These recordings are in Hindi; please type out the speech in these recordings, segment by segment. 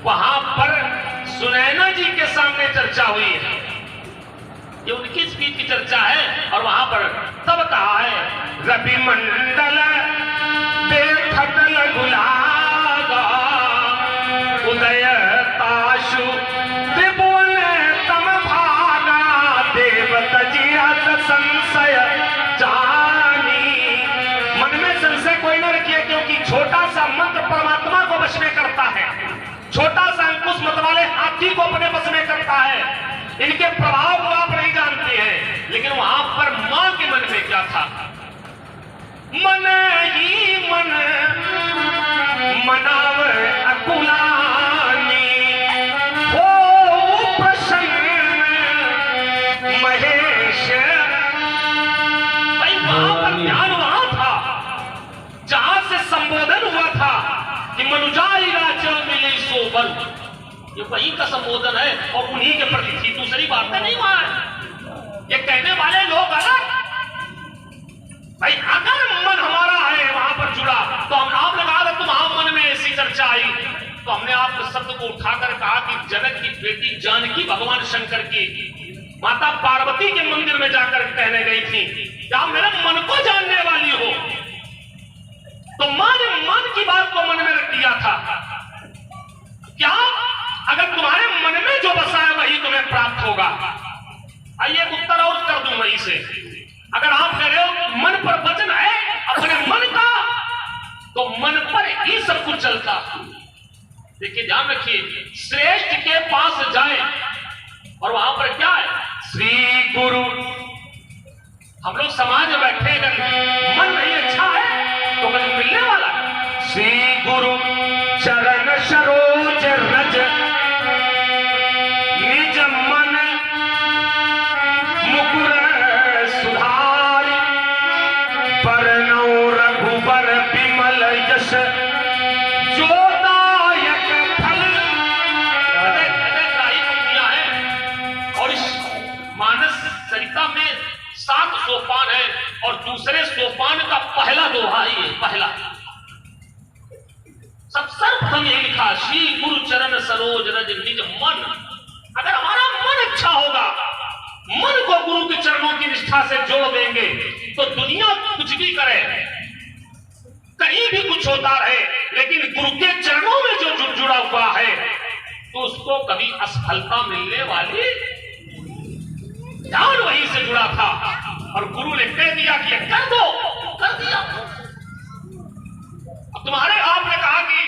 वहां पर सुनैना जी के सामने चर्चा हुई है, ये उनकी स्पीच की चर्चा है। और वहां पर तब कहा है रवि मंडल देखतल गुलागा उदय ताशु त्रिभुवन तम भागा देवत जिया संशय जानी। मन में संशय कोई न रखिए, क्योंकि छोटा सा मंत्र परमात्मा को वश में करता है, छोटा सा अंकुश मत वाले हाथी को अपने वश में करता है। इनके प्रभाव को आप नहीं जानते हैं। लेकिन वहां पर मां के मन में क्या था? मन ही मन मनाव अकुलानी हो प्रसन्न महेश। भाई वहां पर ध्यान वहां था जहां से संबोधन हुआ था कि मनुजाई राज्य मिली सोबल, ये वही का संबोधन है और उन्हीं के प्रति थी, दूसरी बातें नहीं वहां है। ये कहने वाले लोग अलग। भाई अगर मन हमारा है वहां पर जुड़ा तो हम आप लगा रहे तुम्हारे मन में ऐसी चर्चा आई तो हमने आप शब्द को उठाकर कहा कि जनक की बेटी जानकी भगवान शंकर की माता पार्वती के मंदिर में जाकर कहने गई थी क्या मेरे मन को जानने वाली हो, तो मां ने मन की बात को मन में रख दिया था। क्या अगर तुम्हारे मन में जो बसा है वही तुम्हें प्राप्त होगा? आइए उत्तर और कर दूं वहीं से। अगर आप कह रहे हो मन पर वचन है अपने मन का, तो मन पर ही सब कुछ चलता। देखिए ध्यान रखिए, श्रेष्ठ के पास जाए और वहां पर क्या है? श्री गुरु। हम लोग समाज में बैठे अगर मन नहीं अच्छा है तो कभी मिलने वाला है। श्री गुरु चरण सरोज रज निज मन मुकुर सुधारी परनौ रघुबर विमल यश जोदायक फल। पंक्तियां हैं और इस मानस सरिता में 7 सोपान है और दूसरे सोपान का पहला दोहा ही है। पहला सब सर्वप्रथम यही लिखा श्री गुरु चरण सरोज रज निज मन। अगर हमारा मन अच्छा होगा, मन को गुरु के चरणों की निष्ठा से जोड़ देंगे तो दुनिया कुछ भी करे, कहीं भी कुछ होता रहे, लेकिन गुरु के चरणों में जो जुड़ा हुआ है तो उसको कभी असफलता मिलने वाली। ध्यान वहीं से जुड़ा था और गुरु ने कह दिया कि कर दो, कर दिया। अब तुम्हारे आपने कहा कि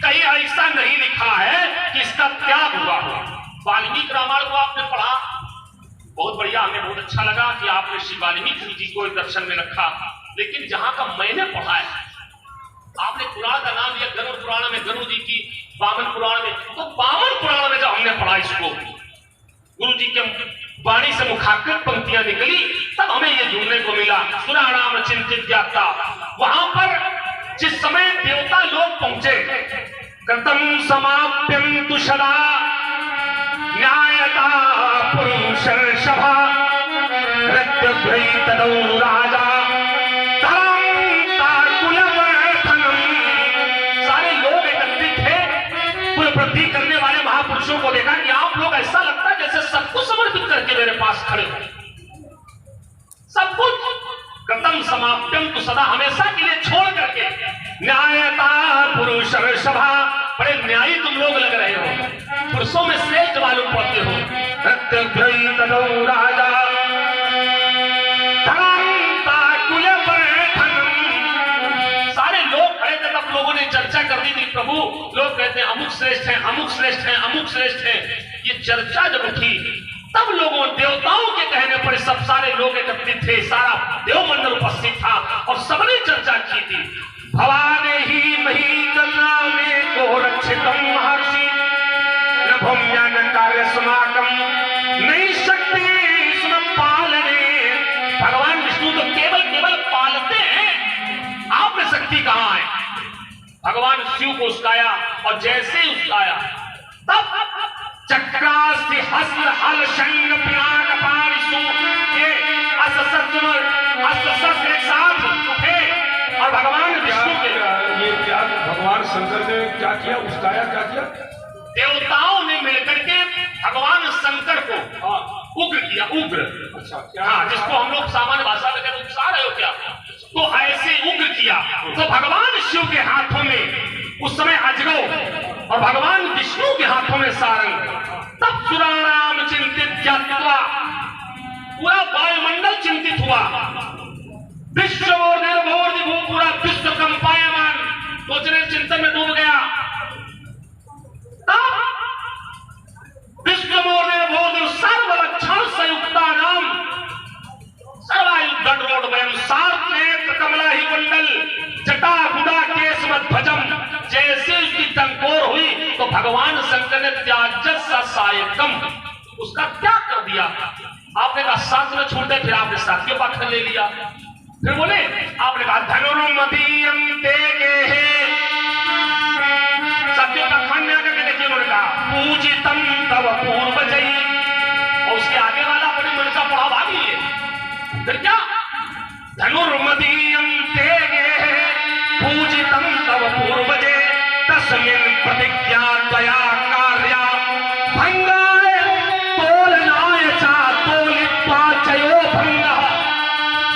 कहीं ऐसा नहीं लिखा है कि इसका त्याग हुआ हो। वाल्मीकि रामायण को आपने पढ़ा, बहुत बढ़िया, हमें बहुत अच्छा लगा कि आपने श्री वाल्मीकि जी को दर्शन में रखा। लेकिन जहां का मैंने पढ़ा है, आपने पुराण का नाम लिया गरुड़ पुराण में गरुड़ जी की, वामन पुराण में, तो वामन पुराण में जब हमने पढ़ा इसको, गुरु जी के वाणी से मुखाकृत पंक्तियां निकली, तब हमें यह जुड़ने को मिला। सुराणाम चिंतित ज्ञाता। वहां पर जिस समय देवता लोग पहुंचे, कृतम समाप्यं तु सदा न्यायता पुरुष सभा रक्तभ्रैतदौ राजा ताकुलवर्धनम। सारे लोग एकत्रित थे, कुल वृद्धि करने वाले महापुरुषों को देखा कि आप लोग ऐसा लगता है जैसे सब कुछ समर्पित करके मेरे पास खड़े हो, सब कुछ। कृतम समाप्यम तु सदा, हमेशा के लिए छोड़ करके, न्यायता पुरुष सभा, बड़े न्यायी तुम लोग लग रहे हो, पुरुषों में श्रेष्ठ मालूम पड़ते हो। रक्तभ्रैतदौ राजा सारे लोग खड़े थे, तब लोगों ने चर्चा कर दी थी। प्रभु लोग कहते हैं अमुक श्रेष्ठ हैं, अमुक श्रेष्ठ हैं, अमुक श्रेष्ठ हैं। ये चर्चा जब उठी तब लोगों, देवताओं के कहने पर सब सारे लोग एकत्रित थे, सारा देवमंडल उपस्थित था और सबने चर्चा की थी। भवाने ही मही गंगा में को रक्षितम महर्षि न भूम्यान कार्य समाकम नहीं शक्ति इसमें पालने। भगवान विष्णु तो केवल पालते हैं, आपने शक्ति कहां है? भगवान शिव को उसकाया और जैसे ही उसकाया तब चक्रास्ति हस्त्र हल शंग पिनाक पारिसु के अस्त्र एक साथ उठे और भगवान विष्णु के ये क्या भगवान शंकर ने क्या किया? उसकाया क्या किया? देवताओं ने मिलकर के भगवान शंकर को उग्र किया, उग्र। अच्छा, क्या? हाँ, जिसको हम लोग सामान्य भाषा में कहते हैं उकसा रहे हो क्या, तो ऐसे उग्र किया। तो भगवान शिव के हाथों में उस समय अजगौ और भगवान विष्णु के हाथों में सारंग। तब सुराणाम चिंतित ज्ञात्वा, पूरा वायुमंडल चिंतित हुआ। विश्व और निर्भोर दिभो, पूरा विश्व कंपायमान सोचने चिंतन में डूब गया। तब विश्व और निर्भोर सर्व लक्षण संयुक्ता नाम सर्वायुध रोड वयम सात नेत्र कमला ही मंडल जटा गुड़ा केश मत भजम। जैसे उसकी टंकोर हुई तो भगवान शंकर ने त्याजस सायकम, उसका त्याग कर दिया। आपने कहा सांस में छूटे, फिर आपने साथियों का खन ले लिया। फिर बोले, आपने कहा धनुर्मदीयम तेगे, साथियों का खन में आकर के देखिए, उन्होंने कहा पूजितम तव पूर्वजई, और उसके आगे वाला अपने मन का पढ़ा भागी है। फिर क्या, धनुर्मदीयम तेगे पूजितम तव पूर्वजे तस्मिन् प्रतिज्ञा त्वया कार्या भंगाय तोलनाय चा तोलित्वा चयो भंगः।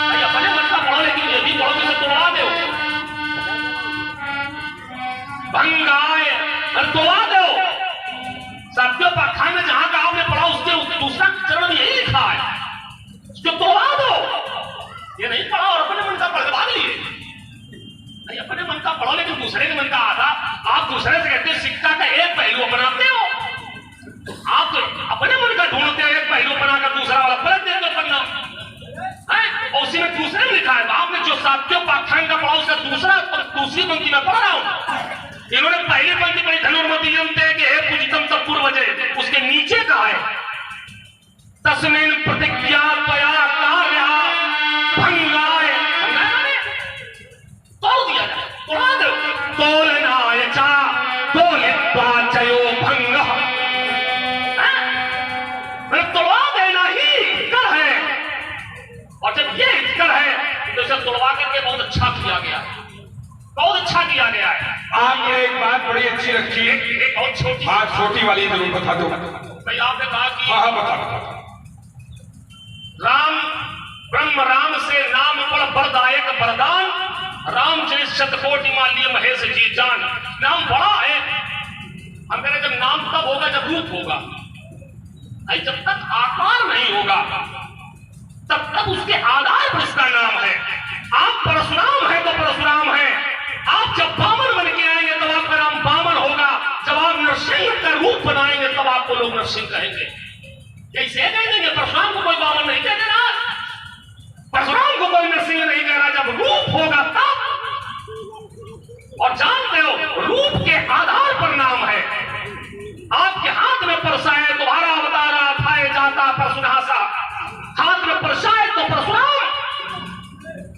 भाई अपने मन का पढ़ो, लेकिन यदि पढ़ो तो तोड़ा दो, भंगाय तोड़ा दो। साथियों पाखान में जहां का आपने पढ़ा उसके दूसरा चरण में यही लिखा है, उसको तोड़ा दो। ये नहीं पढ़ा और अपने मन का पढ़ भाग लिए। नहीं, अपने मन का पढ़ो लेकिन दूसरे के मन का आता। आप दूसरे से कहते हो सिक्का का एक पहलू अपनाते हो, आप तो अपने मन का ढूंढते हो एक पहलू बनाकर दूसरा वाला पलट देते हो पन्ना है, और उसी में दूसरे में लिखा है। आपने जो सात्यों पाठ्यांक का पढ़ा उसका दूसरी पंक्ति में पढ़ रहा हूं। इन्होंने पहली पंक्ति पढ़ी धनुर्मदीयम तेगे पूजितम तव पूर्वजे, उसके नीचे कहा है तस्मिन् प्रतिज्ञा त्वया कार्या भंगाय, तोड़ दिया जाए, तोड़ा दो। तोलनाय चा तोलित्वा चयो भंगः, तोड़वा देना ही कर है। और जब ये कर है तो इसे तोड़वा करके बहुत अच्छा किया गया, बहुत अच्छा किया गया है। आपने एक बात बड़ी अच्छी रखी है, एक बहुत छोटी, हाँ छोटी वाली जरूर बता दो। भाई आपने कहा कि हाँ बता। राम ब्रह्म राम से नाम पर वरदायक वरदान, रामचरित शतकोटि माल्य महेश जी जान। नाम बड़ा है, हम कह रहे जब नाम तब होगा जब रूप होगा, जब तक आकार नहीं होगा तब तक उसके आधार पर उसका नाम है। आप परशुराम है तो परशुराम है, आप जब बामन बन के आएंगे तब आपका नाम बामन होगा, जब आप नरसिंह का रूप बनाएंगे तब आपको लोग नरसिंह कहेंगे। कैसे कह देंगे परशुराम को कोई बामन नहीं कह देना, परशुराम को कोई नरसिंह नहीं कहना, जब रूप होगा तब। और जानते हो रूप के आधार पर नाम है। आपके हाथ में परसा है, तुम्हारा अवतारा थाए जाता परशुनासा, हाथ में परसा है तो परशुराम,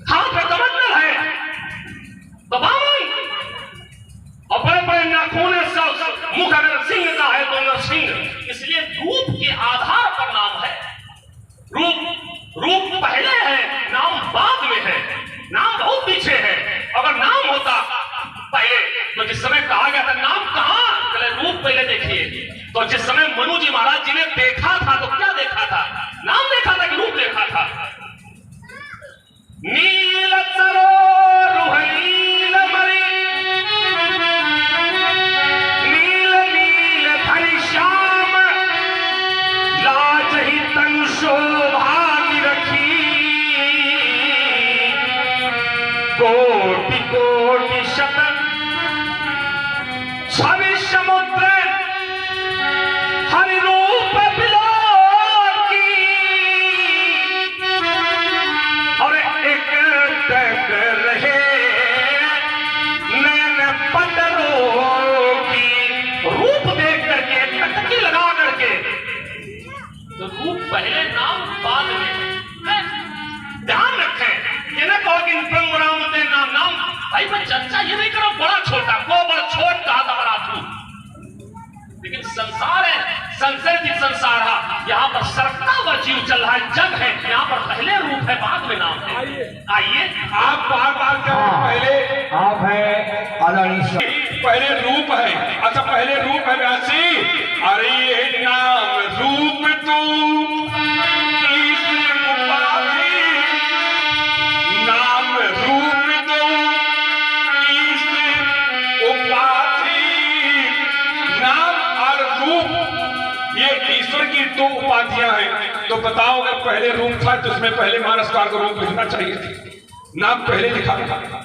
हाथ में कमंडल है तो बामन, और बड़े बड़े नाखून मुख अगर सिंह का है तो नरसिंह। इसलिए रूप के आधार पर नाम है। रूप पहले है, नाम बाद में है, नाम बहुत पीछे है। अगर नाम होता पहले तो जिस समय कहा गया था नाम कहां, चले रूप पहले देखिए। तो जिस समय मनु जी महाराज जी ने देखा था तो क्या देखा था, नाम देखा था कि रूप देखा था। नील सरोवर नील मणि, नील नील धरि श्याम, लाज ही तन शोभा रखी, कोटि कोटि शतन छवि समुद्र हरि रूप बिलोकी, और एक टक रहे नैन पटरों की। रूप देख करके टकटकी लगा करके, तो रूप पहले नाम बाद में। ध्यान रखें, ये ना कहो कि ब्रह्म राम दे नाम। भाई मैं चर्चा ये नहीं करो बड़ा छोटा को बड़ा छोट कहा था बड़ा तू, लेकिन संसार है, संसार की संसार है। यहाँ पर सरकता हुआ जीव चल रहा है, जग है। यहाँ पर पहले रूप है बाद में नाम है। आइए आप बार पहले आप है आदरणीय, पहले रूप है। अच्छा पहले रूप है व्यासी, अरे ये नाम रूप तू ईश उपाधि, नाम रूप तू ईश उपाधि। नाम और रूप ये ईश्वर की दो उपाधियां हैं। तो बताओ, अगर पहले रूप था तो उसमें पहले मानसकार को रूप लिखना चाहिए था, नाम पहले लिखा था,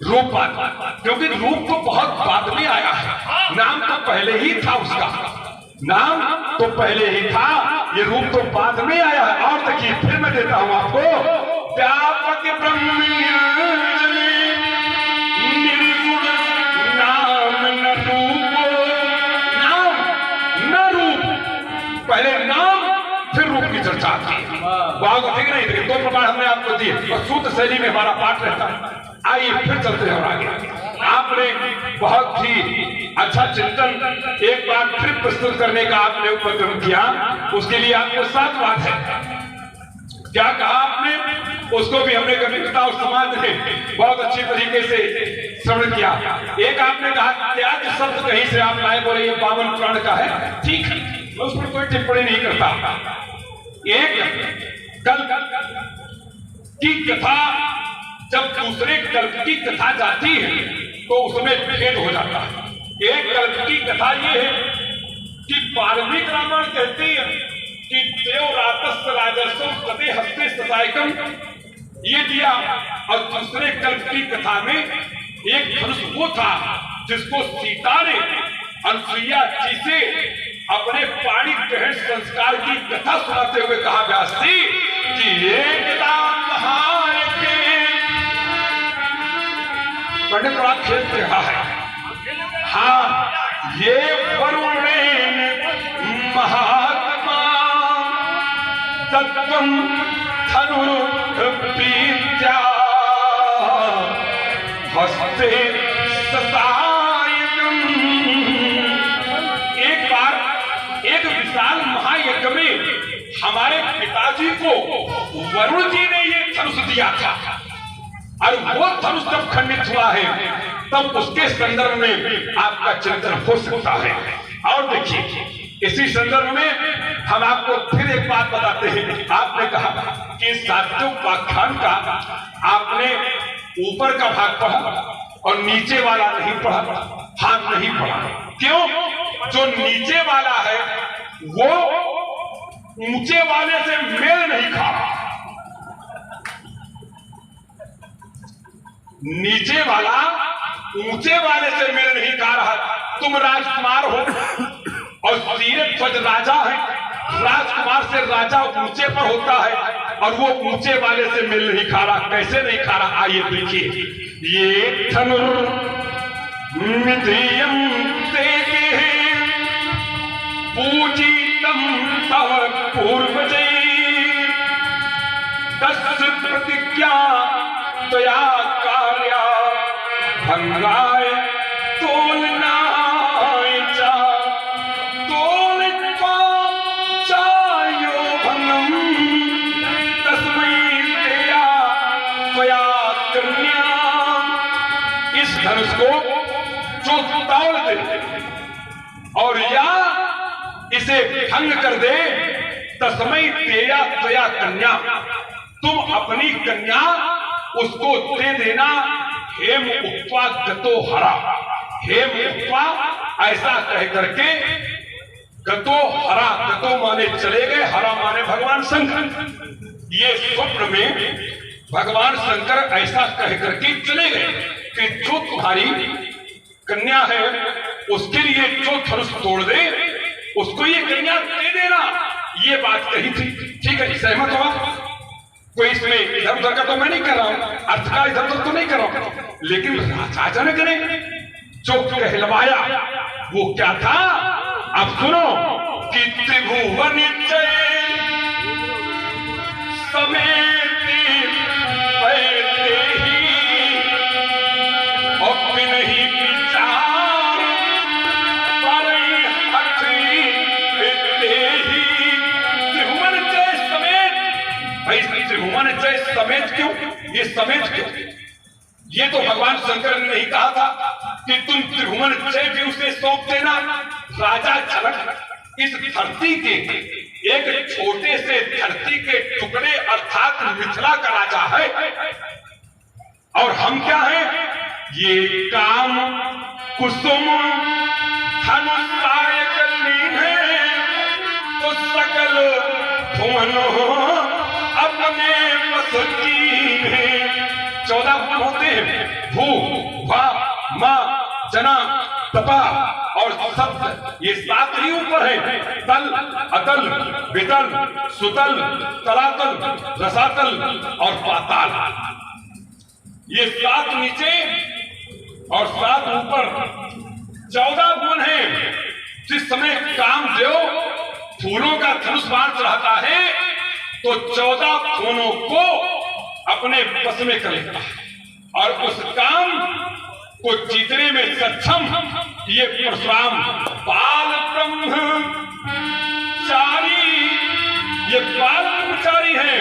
रूप बाद, क्योंकि रूप तो बहुत बाद में आया है, नाम तो पहले ही था उसका, नाम तो पहले ही था, ये रूप तो बाद में आया है। और देखिए फिर मैं देता हूं आपको, व्यापक ब्रह्म निर्गुण नाम न रूप, नाम न रूप, पहले नाम फिर रूप की चर्चा आती है। वाह, ठीक नहीं? दो प्रमाण हमने आपको दिए और सूत्र शैली में हमारा पाठ रहता है। आइए फिर चलते हैं और आगे। आपने बहुत ही अच्छा चिंतन एक बार फिर प्रस्तुत करने का आपने उपक्रम किया, उसके लिए आपको साधुवाद है। क्या कहा आपने, उसको भी हमने कविता और समाज में बहुत अच्छी तरीके से श्रवण किया। एक आपने कहा त्याग शब्द कहीं से आप लाए, बोले ये 52 पुराण का है, ठीक है, मैं उस पर कोई टिप्पणी नहीं करता। एक कल की कथा जब दूसरे कल्प की कथा जाती है तो उसमें भेद हो जाता है। एक कल्प की कथा ये है कि वाल्मीकि रामायण कहती है कि देव रातस्य राजस्व सते हस्ते सतायकम ये दिया, और दूसरे कल्प की कथा में एक धनुष वो था जिसको सीता ने अनुसुईया जी से अपने पाणी ग्रहण संस्कार की कथा सुनाते हुए कहा, व्यास जी कि एक पंडित बड़ा खेल रहा है। हाँ, ये वरुणेन महात्मा तत्वम धनुर्विद्या हस्ते सतायकम। एक बार एक विशाल महायज्ञ में हमारे पिताजी को वरुण जी ने ये धनुष दिया था, और वो धनुष जब खंडित हुआ है तब उसके संदर्भ में आपका चिंतन हो सकता है। और देखिए इसी संदर्भ में हम आपको फिर एक बात बताते हैं। आपने कहा कि सात्विक उपाख्यान का आपने ऊपर का भाग पढ़ा और नीचे वाला नहीं पढ़ा। हाँ, नहीं पढ़ा। क्यों? जो नीचे वाला है वो ऊंचे वाले से मेल नहीं खा रहा। नीचे वाला ऊंचे वाले से मेल नहीं खा रहा। तुम राजकुमार हो और तीरथ ध्वज राजा है, राजकुमार से राजा ऊंचे पर होता है और वो ऊंचे वाले से मेल नहीं खा रहा। कैसे नहीं खा रहा? आइए देखिए, ये धनुर्मितियम तेगे पूजितम तव पूर्वजै तस्य प्रतिज्ञा त्वया कार्या भंगाय तोलनाय च तोलित्वा चायो भंगम तस्मै तेया त्वया कन्या। इस धनुष को जो तोड़ दे और या इसे भंग कर दे, तस्मै तेया त्वया कन्या, तुम अपनी कन्या उसको दे देना। हेम उक्त्वा गतो हरा, हेम उक्त्वा ऐसा कह करके, गतो हरा, गतो माने चले गए, हरा माने भगवान शंकर। ये स्वप्न में भगवान शंकर ऐसा कह करके चले गए कि जो तुम्हारी कन्या है उसके लिए जो धनुष तोड़ दे उसको ये कन्या दे देना। ये बात कही थी, ठीक है, सहमत हो? कोई इसमें इधर उधर का तो मैं नहीं कर रहा हूं, अर्थ का इधर उधर तो नहीं कर रहा हूं, लेकिन राजा ने करे जो कहलवाया वो क्या था? अब सुनो कि त्रिभुवन जय समेति पैते ही और नहीं विचार पर हथी देते ही। त्रिभुवन जय समेत, भाई त्रिभुवन जय समेत क्यों? ये समेत क्यों? ये तो भगवान शंकर ने नहीं कहा था कि तुम त्रिभुवन जय भी उसे सौंप देना। धरती के एक छोटे से धरती के टुकड़े अर्थात मिथिला का राजा है, और हम क्या है? ये काम कुसुम धनुषायक लीन है, तो सकल भुवन अपने बस कीन है। 14 भुवन होते हैं, भू भा मा जना तपा और सप्त, ये 7 ही ऊपर है। तल अतल वितल सुतल तलातल रसातल और पाताल, ये 7 नीचे और 7 ऊपर 14 भुवन है। जिस समय कामदेव फूलों का धनुष बाण चढ़ाता है तो 14 भुवनों को अपने बस में कर लेता है, और उस काम को जीतने में सक्षम ये परशुराम बाल ब्रह्मचारी, ये बाल ब्रह्मचारी है।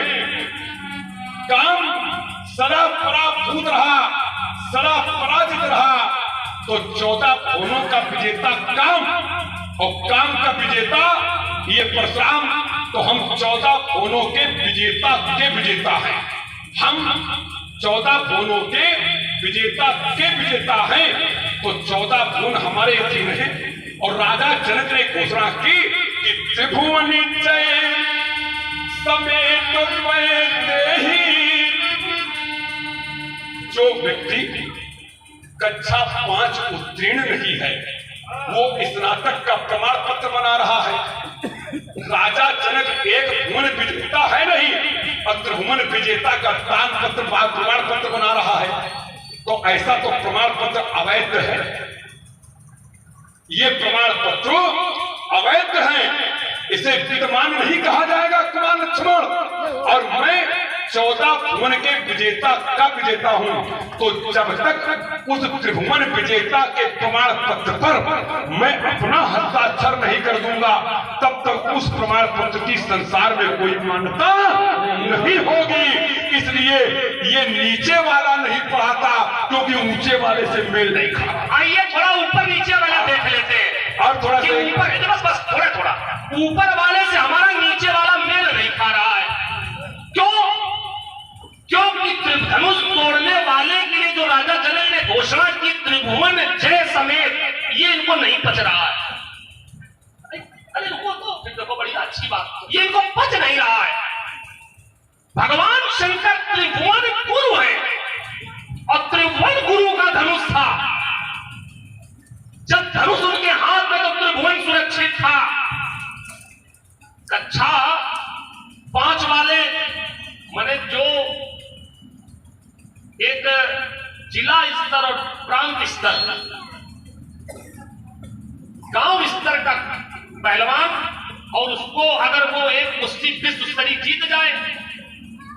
काम सदा पराभूत रहा, सदा पराजित रहा, तो 14 भुवनों का विजेता काम, और काम का विजेता ये परशुराम। तो हम 14 भुवनों के विजेता हैं। हम 14 भुवनों के विजेता हैं, तो 14 भुवन हमारे अधीन है। और राजा जनक ने घोषणा की कि त्रिभुवन जय समेत देहि। जो व्यक्ति कक्षा 5 उत्तीर्ण नहीं है वो स्नातक का प्रमाण पत्र बना रहा है। राजा जनक एक भुवन विजेता है नहीं, और त्रिभुवन विजेता का दान पत्र प्रमाण पत्र बना रहा है, तो ऐसा तो प्रमाण पत्र अवैध है। ये प्रमाण पत्र अवैध है, इसे विद्यमान नहीं कहा जाएगा कुमार लक्ष्मण। और मैं 14 भुवन के विजेता का विजेता हूं, तो जब तक उस त्रिभुवन विजेता के प्रमाण पत्र पर मैं अपना हस्ताक्षर नहीं कर दूंगा, तब तक उस प्रमाण पत्र की संसार में कोई मान्यता नहीं होगी। इसलिए ये नीचे वाला नहीं पढ़ाता, क्योंकि ऊंचे वाले से मेल नहीं खाता। आइए थोड़ा ऊपर नीचे वाला देख लेते हैं, और थोड़ा सा ऊपर, बस थोड़ा ऊपर वाले से हमारा नीचे वाला मेल नहीं खा रहा है। क्योंकि धनुष तोड़ने वाले के लिए जो राजा जनक ने घोषणा की त्रिभुवन जय समेत, ये इनको नहीं पच रहा है। अरे रुको तो, फिर देखो बड़ी अच्छी बात, ये इनको पच नहीं रहा है। भगवान शंकर त्रिभुवन गुरु है, और त्रिभुवन गुरु का धनुष था। जब धनुष उनके हाथ में तो त्रिभुवन सुरक्षित था। कक्षा 5 वाले माने जो एक जिला स्तर और प्रांत स्तर, गांव स्तर का पहलवान, और उसको अगर वो एक कुश्ती विश्व स्तरीय जीत जाए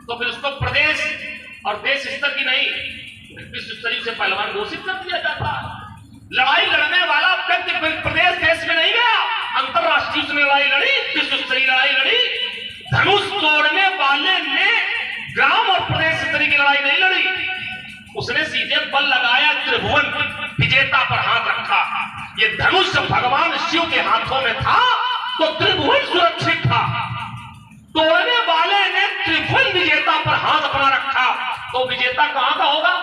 तो फिर उसको प्रदेश और देश स्तर की नहीं, विश्व स्तरीय से पहलवान घोषित कर दिया जाता है। लड़ाई लड़ने वाला व्यक्ति प्रदेश देश में नहीं गया, अंतरराष्ट्रीय उसने लड़ाई लड़ी, विश्व स्तरीय लड़ाई लड़ी। धनुष तोड़ने वाले ने ग्राम और प्रदेश स्तरीय की लड़ाई नहीं लड़ी, उसने सीधे बल लगाया, त्रिभुवन विजेता पर हाथ रखा। ये धनुष भगवान शिव के हाथों में था तो त्रिभुवन सुरक्षित था। तोड़ने वाले ने त्रिभुवन विजेता पर हाथ अपना रखा, तो विजेता कहां का होगा?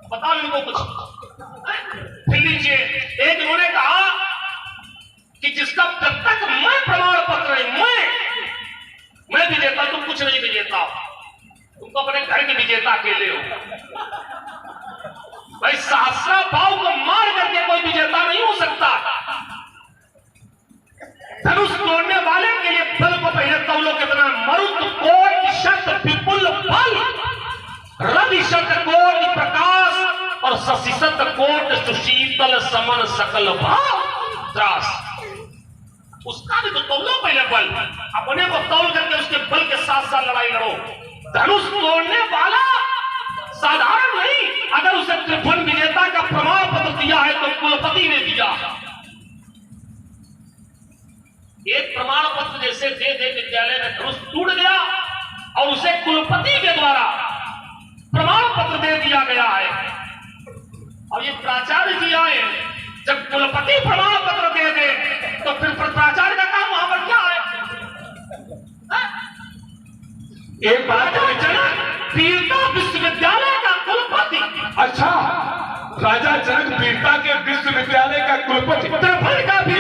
बताओ इनको कुछ। फिर लीजिए, एक इन्होंने कहा कि जिसका जब तक मैं प्रमाण पत्र मैं विजेता, तुम कुछ नहीं विजेता, तुम तो अपने घर के विजेता अकेले हो। भाई सहस्रा भाव को मार करके कोई विजेता नहीं हो सकता। धनुष तोड़ने वाले के लिए बल को पहले तौलो कितना, मरुत कोट शत विपुल बल, रवि शत कोट प्रकाश और शशिशत कोट सुशीतल समन सकल भाव त्रास। उसका भी तो तौलो पहले बल, अपने को तौल करके उसके बल के साथ साथ लड़ाई लड़ो। धनुष तोड़ने वाला साधारण नहीं, अगर उसे त्रिभुवन विजेता का प्रमाण पत्र दिया है तो कुलपति ने दिया। एक प्रमाण पत्र जैसे दे विद्यालय में धनुष टूट गया और उसे कुलपति के द्वारा प्रमाण पत्र दे दिया गया है। और ये प्राचार्य जी आए, जब कुलपति प्रमाण पत्र दे दे तो फिर प्राचार्य का काम वहां पर क्या है? एक बात वीरता विश्वविद्यालय का कुलपति। अच्छा, राजा जनक वीरता के विश्वविद्यालय का कुलपति। त्रिभुवन का भी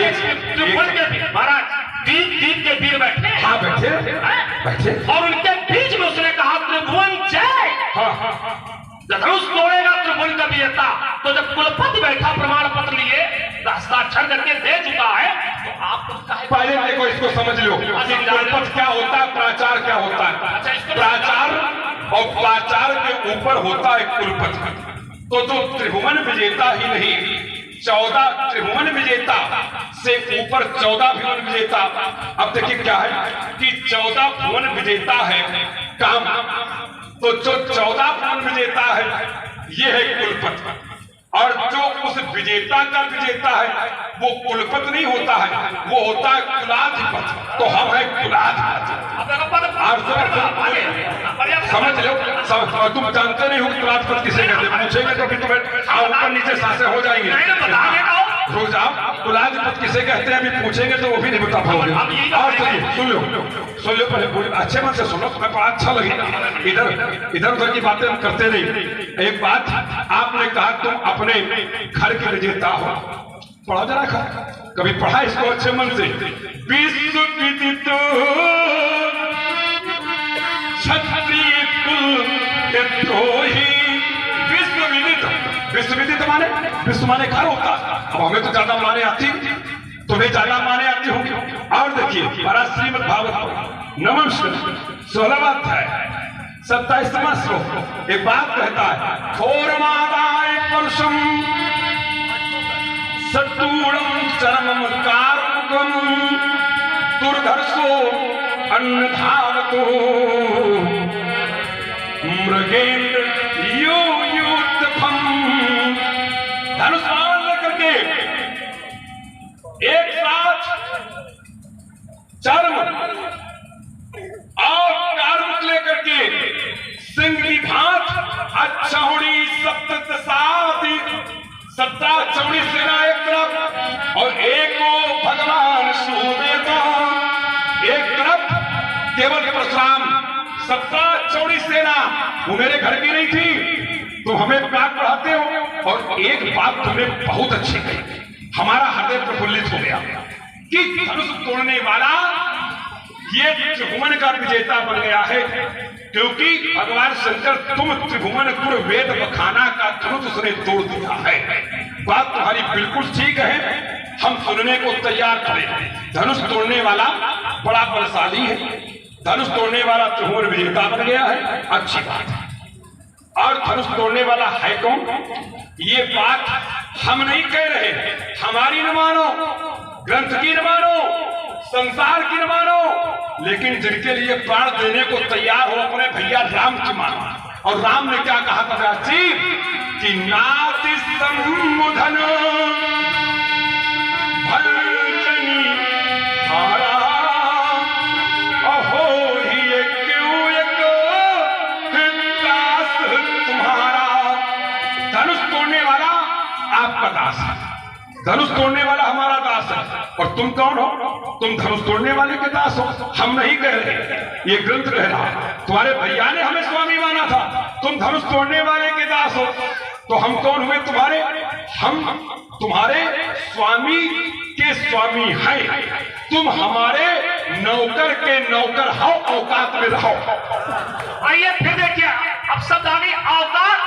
महाराज दीप के वीर बैठे। हाँ बैठे बैठे। और उनके बीच में उसने कहा त्रिभुवन जय। हाँ धनुष तोड़ेगा त्रिभुवन का विजेता। तो जब कुलपति बैठा प्रमाण पत्र लिए हस्ताक्षर करके दे चुका है तो आपको पहले देखो इसको समझ लो। कुलपति क्या होता है, प्राचार्य क्या होता है। प्राचार्य और प्राचार्य के ऊपर होता है कुलपति। तो जो त्रिभुवन विजेता ही नहीं 14 त्रिभुवन विजेता से ऊपर 14 भुवन विजेता। अब देखिए क्या है कि 14 भुवन विजेता है काम, तो जो 14 भुवन विजेता है ये है कुलपति। और जो उस विजेता का विजेता है वो कुलपति नहीं होता है, वो होता है कुलाधिपति। तो हम है कुलाधिपति। समझ लो, तुम जानते नहीं हो कुलाधिपति किसे कहते हैं। पूछेंगे तो फिर तुम्हें ऊपर नीचे सांसें हो जाएंगी। रुक जाओ, कुलाधिपति किसे कहते हैं अभी पूछेंगे तो वो भी नहीं बता पाओगे। और चलिए सुन लो पहले अच्छे मन से सुनो, तुम्हें बड़ा अच्छा लगेगा। इधर उधर की बातें हम करते नहीं। एक बात आपने कहा तुम अपने घर के विजेता हो। पढ़ा जरा कभी पढ़ा इसको अच्छे मन से। विश्व विदित क्षत्रिय कुल द्रोही। विश्व विदित माने विश्व माने घर होता। अब हमें तो ज्यादा माने आती, तुम्हें ज्यादा माने आती होंगी। और देखिए बड़ा श्रीमद् भागवत नवम स्कंद 16वां अध्याय 27वां श्लोक एक बात कहता है घोरमादाय पुरुषम सत्तूणम चरमम कारकम दुर्धर्षो अन्नधावतो मृगेन्द्र यो युद्धफम। धनुष बाण लेकर के एक साथ चर्म और कारमुख लेकर के सिंह की भांत अच्छौड़ी सप्तसाती 17 चौड़ी सेना एक तरफ और एक को भगवान सूर्यदेवता एक तरफ केवल परशुराम। 17 चौड़ी सेना वो मेरे घर की नहीं थी, तुम हमें प्यार बढ़ाते हो। और एक बात तुमने बहुत अच्छी कही, हमारा हृदय प्रफुल्लित हो गया कि धनुष तोड़ने वाला ये त्रिभुवन का विजेता बन गया है। क्योंकि भगवान शंकर तुम त्रिभुवन कुर वेद बखाना का धनुष उसने तोड़ दिया है। बात तुम्हारी बिल्कुल ठीक है, हम सुनने को तैयार खड़े। धनुष तोड़ने वाला बड़ा बलशाली है, धनुष तोड़ने वाला त्रिभुवन विजेता बन गया है, अच्छी बात है। और धनुष तोड़ने वाला है कौन, ये बात हम नहीं कह रहे। हमारी न मानो, ग्रंथ की न मानो, संसार की न मानो, लेकिन जिनके लिए प्राण देने को तैयार हो अपने भैया राम की मानो। और राम ने क्या कहा था व्यासी कि नाति सम्मुधन भंजनी हारा अहो ही क्यों दास तुम्हारा। धनुष तोड़ने वाला आपका दास है, धनुष तोड़ने वाला हमारा दास है। और तुम कौन हो, तुम धनुष तोड़ने वाले के दास हो, हम नहीं कह रहे, ये ग्रंथ कह रहा। तुम्हारे भैया ने हमें स्वामी माना था, तुम धनुष तोड़ने वाले के दास हो। तो हम कौन हुए तुम्हारे, हम तुम्हारे स्वामी के स्वामी हैं, तुम हमारे नौकर के नौकर हो, औकात में रहो। आइए फिर देखिए अब शब्द आ गई औकात।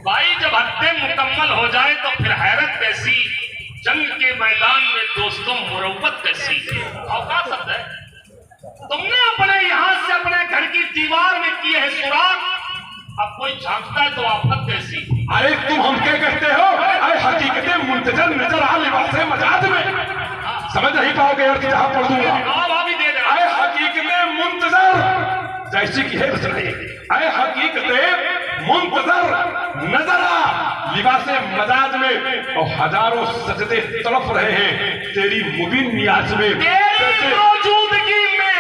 भाई जब हत्या मुकम्मल हो जाए तो फिर हैरत कैसी, जंग के मैदान में दोस्तों मुरव्वत कैसी। औकात शब्द है, तुमने अपने यहां से अपने घर की दीवार में किए हैं सुराग, अब कोई झांकता है तो आफत कैसी। अरे तुम हम क्या कहते हो, अरे हकीकतें मुंतजर नजर आ लिबासे मजाज में, समझ नहीं पाओगे अर्थ जहां पढ़ दूंगा। अरे हकीकतें मुंतजर जैसी की है अरे हकीकतें मुंतजर नजरा लिबासे मजाज में, और हजारों सजदे तड़प रहे हैं तेरी मुबीन नियाज में, तेरी मौजूदगी में।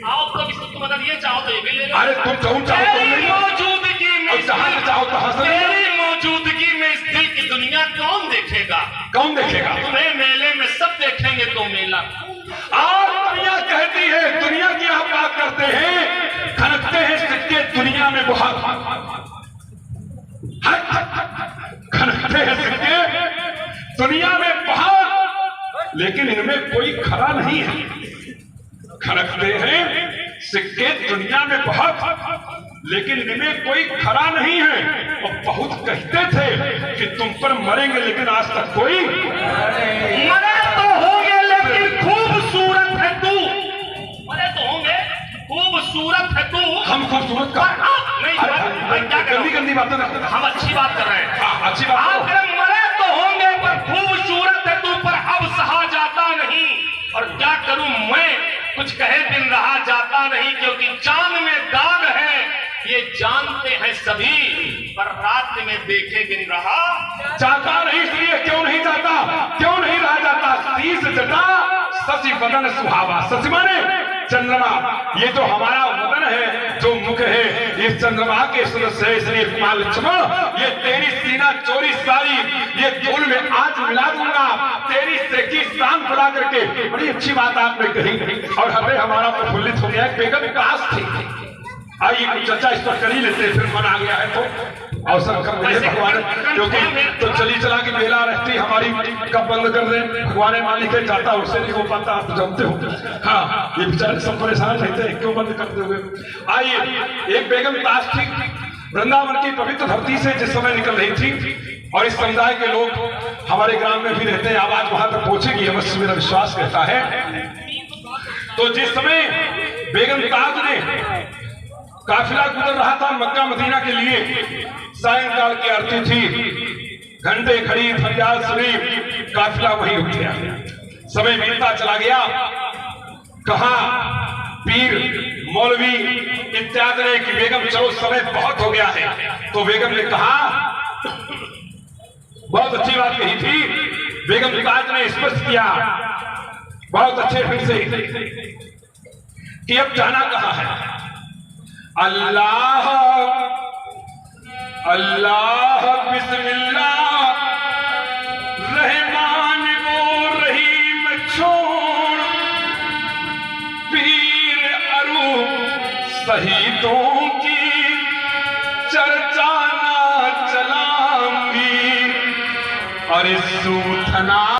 आओ तो तुम अगर ये चाहो तो ये भी ले लो। अरे तुम चाहो तो नहीं, मौजूदगी में जहां चाहो तो हंस, तेरी मौजूदगी में इस दिल की दुनिया कौन देखेगा? कौन देखेगा? तुम्हें मेले में सब देखेंगे तो मेला। और दुनिया कहती है, दुनिया की आप बात करते हैं, खनकते हैं सिक्के दुनिया में बहुत, खनकते हैं सिक्के दुनिया में बहुत, लेकिन इनमें कोई खरा नहीं है। खनकते हैं सिक्के दुनिया में बहुत, लेकिन इनमें कोई खरा नहीं है। और बहुत कहते थे कि तुम पर मरेंगे, लेकिन आज तक कोई मरे तो होंगे, लेकिन खूबसूरत है तू। मरे तो होंगे, खूबसूरत है तू। हम खूबसूरत का नहीं, मैं क्या कर रहा हूं? गंदी बातें हम अच्छी बात कर रहे हैं। अच्छी बात। आखिर मरे तो होंगे, पर खूबसूरत है तू, पर अब सहा जाता नहीं। और क्या करूं मैं, कुछ कहे बिन रहा जाता नहीं, क्योंकि चांद में दाग है ये जानते हैं सभी, पर रात में देखे बिन रहा जाता नहीं। इसलिए क्यों नहीं जाता, क्यों नहीं रहा जाता? शीश जटा शशि वदन सुहावा। शशि माने चंद्रमा, ये जो हमारा वदन है, जो मुख है, इस चंद्रमा के सदस्य है। इसलिए कुमार लक्ष्मण, ये तेरी सीना चोरी सारी ये धूल में आज मिला दूंगा, तेरी सेकी शान बुला करके। बड़ी अच्छी बात आपने कही, और हमें हमारा प्रफुल्लित हो गया। बेगम काश थी। आइए कुछ चर्चा इस पर कर ही लेते, फिर मन आ गया है तो अवसर कर रहे भगवान, क्योंकि तो चली चला की बेला रहती हमारी, कब बंद कर दे भगवान मालिक के जाता, उससे नहीं हो पाता, आप जानते हो। हाँ, ये बेचारे सब परेशान रहते हैं, क्यों बंद करते हुए। आइए, एक बेगम ताश थी, वृंदावन की पवित्र धरती से जिस समय निकल रही थी, और इस समुदाय के लोग हमारे ग्राम में भी रहते हैं, आवाज वहां तक पहुंचेगी अवश्य, मेरा विश्वास कहता है। तो जिस समय बेगम ताज ने काफिला गुजर रहा था मक्का मदीना के लिए, सायंकाल की आरती थी, घंटे खड़ी, फरियाद सुनी, काफिला वहीं रुक गया। समय बीतता चला गया। कहा पीर मौलवी इत्यादि ने कि बेगम चलो समय बहुत हो गया है। तो बेगम ने कहा, बहुत अच्छी बात कही थी बेगम ताज ने स्पष्ट किया बहुत अच्छे ढंग से कि अब जाना कहां है। अल्लाह अल्लाह बिस्मिल्लाह रहमान वो रहीम छोड़ पीर अरू शहीदों की चर्चा ना चलाऊंगी। अरे सूथना